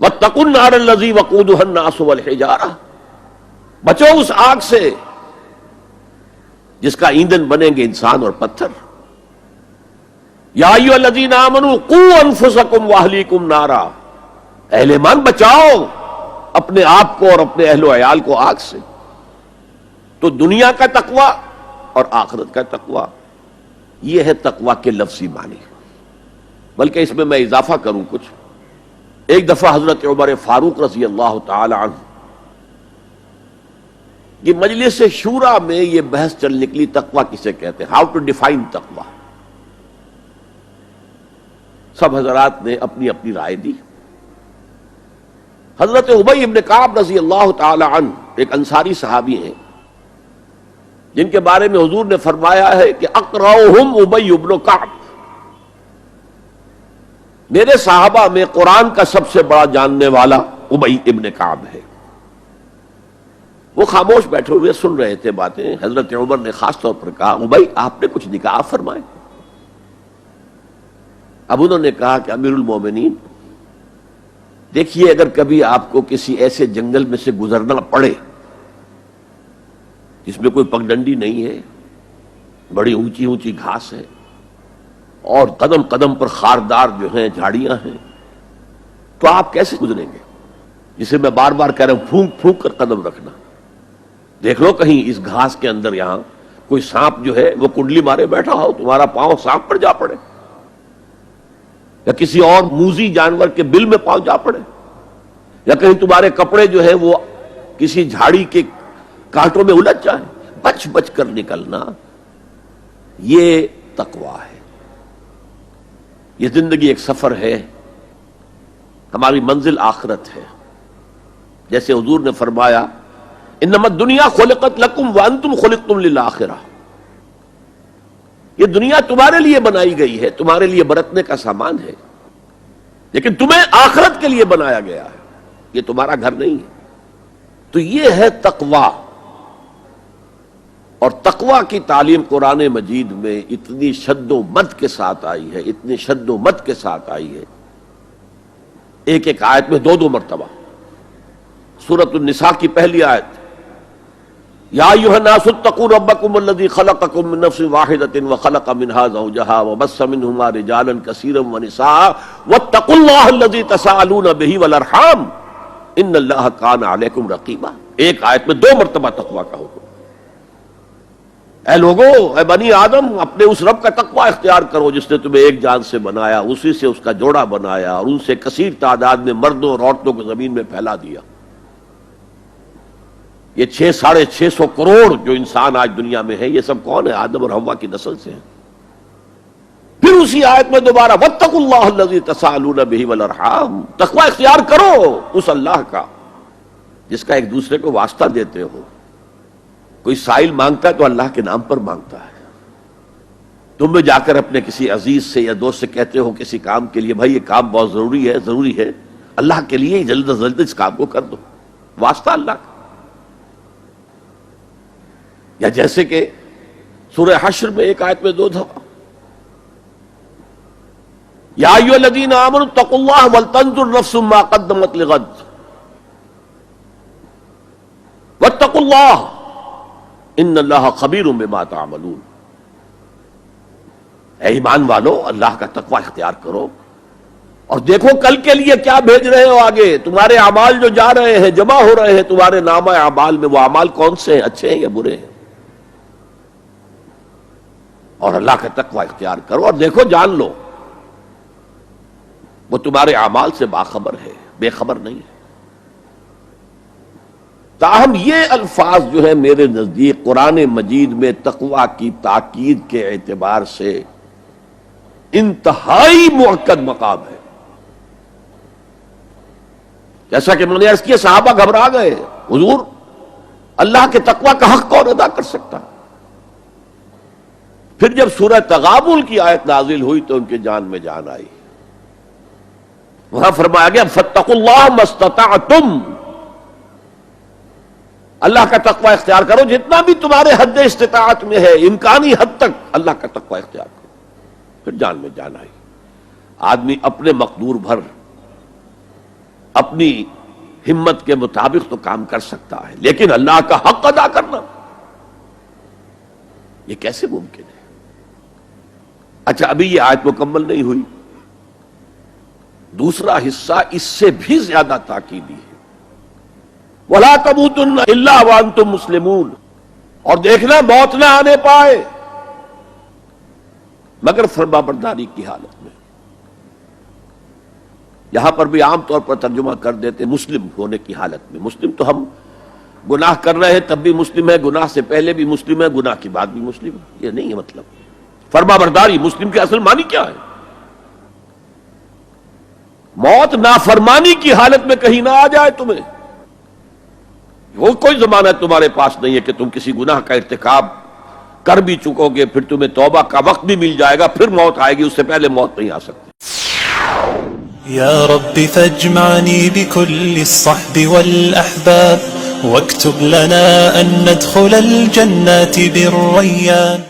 واتقوا النار الذی وقودها الناس والحجارہ، بچو اس آگ سے جس کا ایندھن بنیں گے انسان اور پتھر۔ یا ایھا الذین آمنوا قوا انفسکم واہلیکم نارا، اہل ایمان بچاؤ اپنے آپ کو اور اپنے اہل و عیال کو آگ سے۔ تو دنیا کا تقوی اور آخرت کا تقوی، یہ ہے تقوی کے لفظی معنی۔ بلکہ اس میں اضافہ کروں کچھ۔ ایک دفعہ حضرت عمر فاروق رضی اللہ تعالی عنہ یہ مجلس شورا میں یہ بحث چل نکلی، تقوی کسے کہتے ہیں، ہاؤ ٹو ڈیفائن تقوی۔ سب حضرات نے اپنی اپنی رائے دی۔ حضرت ابی ابن کعب رضی اللہ تعالی عنہ ایک انصاری صحابی ہیں جن کے بارے میں حضور نے فرمایا ہے کہ اقرأہم ابی ابن کعب، میرے صحابہ میں قرآن کا سب سے بڑا جاننے والا ابی ابن کعب ہے۔ وہ خاموش بیٹھے ہوئے سن رہے تھے باتیں۔ حضرت عمر نے خاص طور پر کہا، ابی آپ نے کچھ نکاح فرمائے؟ اب انہوں نے کہا کہ امیر المومنین دیکھیے، اگر کبھی آپ کو کسی ایسے جنگل میں سے گزرنا پڑے جس میں کوئی پگڈنڈی نہیں ہے، بڑی اونچی اونچی گھاس ہے اور قدم قدم پر خاردار جو ہیں جھاڑیاں ہیں، تو آپ کیسے گزریں گے؟ جسے میں بار بار کہہ رہا ہوں، پھونک پھونک کر قدم رکھنا۔ دیکھ لو کہیں اس گھاس کے اندر یہاں کوئی سانپ جو ہے وہ کنڈلی مارے بیٹھا ہو، تمہارا پاؤں سانپ پر جا پڑے، یا کسی اور موذی جانور کے بل میں پاؤں جا پڑے، یا کہیں تمہارے کپڑے جو ہیں وہ کسی جھاڑی کے کانٹوں میں الجھ جائیں، بچ بچ کر نکلنا، یہ تقویٰ ہے۔ یہ زندگی ایک سفر ہے، ہماری منزل آخرت ہے۔ جیسے حضور نے فرمایا، انما الدنیا خلقت لکم وانتم خلقتم للآخرہ، یہ دنیا تمہارے لیے بنائی گئی ہے، تمہارے لیے برتنے کا سامان ہے، لیکن تمہیں آخرت کے لیے بنایا گیا ہے، یہ تمہارا گھر نہیں ہے۔ تو یہ ہے تقویٰ۔ اور تقویٰ کی تعلیم قرآن مجید میں اتنی شد و مد کے ساتھ آئی ہے، اتنی شد و مد کے ساتھ آئی ہے، ایک ایک آیت میں دو دو مرتبہ۔ سورۃ النساء کی پہلی آیت، یا ایھا الناس اتقوا ربکم الذی خلقکم من نفس واحدۃ وخلق منها زوجها وبث منہما رجالا کثیرا ونساء واتقوا اللہ الذی تساءلون بہ والارحام ان اللہ کان علیکم رقیبا۔ ایک آیت میں دو مرتبہ تقویٰ کا حکم۔ اے لوگو، اے بنی آدم، اپنے اس رب کا تقویٰ اختیار کرو جس نے تمہیں ایک جان سے بنایا، اسی سے اس کا جوڑا بنایا اور ان سے کثیر تعداد میں مردوں اور عورتوں کو زمین میں پھیلا دیا۔ یہ 600-650 کروڑ جو انسان آج دنیا میں ہے، یہ سب کون ہے؟ آدم اور حوا کی نسل سے ہیں۔ پھر اسی آیت میں دوبارہ واتقوا اللہ الذی تساءلون بہ والارحام، تقویٰ اختیار کرو اس اللہ کا جس کا ایک دوسرے کو واسطہ دیتے ہو۔ کوئی سائل مانگتا ہے تو اللہ کے نام پر مانگتا ہے۔ تم بھی جا کر اپنے کسی عزیز سے یا دوست سے کہتے ہو کسی کام کے لیے، بھائی یہ کام بہت ضروری ہے، اللہ کے لیے جلد از جلد اس کام کو کر دو، واسطہ اللہ کا۔ یا جیسے کہ سورہ حشر میں ایک آیت میں دو دفعہ، یا ایھا الذین آمنوا اتقوا اللہ ولتنظر نفس ما قدمت لغد واتقوا اللہ ان اللہ خبیر بما تعملون۔ اے ایمان والو، اللہ کا تقوی اختیار کرو اور دیکھو کل کے لیے کیا بھیج رہے ہو آگے۔ تمہارے اعمال جو جا رہے ہیں، جمع ہو رہے ہیں تمہارے نامہ اعمال میں، وہ اعمال کون سے ہیں، اچھے ہیں یا برے ہیں؟ اور اللہ کا تقوی اختیار کرو اور دیکھو، جان لو وہ تمہارے اعمال سے باخبر ہے، بے خبر نہیں ہے۔ تاہم یہ الفاظ جو ہے میرے نزدیک قرآن مجید میں تقویٰ کی تاکید کے اعتبار سے انتہائی مؤکد مقام ہے۔ جیسا کہ میں نے عرض کیا، صحابہ گھبرا گئے، حضور اللہ کے تقویٰ کا حق کون ادا کر سکتا؟ پھر جب سورہ تغابن کی آیت نازل ہوئی تو ان کے جان میں جان آئی۔ وہاں فرمایا گیا فاتقوا اللہ ما استطعتم، اللہ کا تقوی اختیار کرو جتنا بھی تمہارے حد استطاعت میں ہے، امکانی حد تک اللہ کا تقوی اختیار کرو۔ پھر جان میں جان آئی۔ آدمی اپنے مقدور بھر اپنی ہمت کے مطابق تو کام کر سکتا ہے، لیکن اللہ کا حق ادا کرنا یہ کیسے ممکن ہے؟ اچھا، ابھی یہ آیت مکمل نہیں ہوئی، دوسرا حصہ اس سے بھی زیادہ تاکیدی ہے، وَلَا تَمُوتُنَّ إِلَّا وَأَنْتُمْ مُسْلِمُونَ، اور دیکھنا موت نہ آنے پائے مگر فرمانبرداری کی حالت میں۔ یہاں پر بھی عام طور پر ترجمہ کر دیتے مسلم ہونے کی حالت میں۔ مسلم تو ہم گناہ کر رہے ہیں تب بھی مسلم ہے، گناہ سے پہلے بھی مسلم ہے، گناہ کے بعد بھی مسلم ہے، یہ نہیں ہے مطلب۔ فرمانبرداری مسلم کی اصل معنی کیا ہے؟ موت نافرمانی کی حالت میں کہیں نہ آ جائے تمہیں، وہ کوئی ضمانت تمہارے پاس نہیں ہے کہ تم کسی گناہ کا ارتکاب کر بھی چکو گے، پھر تمہیں توبہ کا وقت بھی مل جائے گا، پھر موت آئے گی، اس سے پہلے موت نہیں آ سکتی۔ يا رب فاجمعني بكل الصحب والأحباب واكتب لنا أن ندخل الجنات بالريان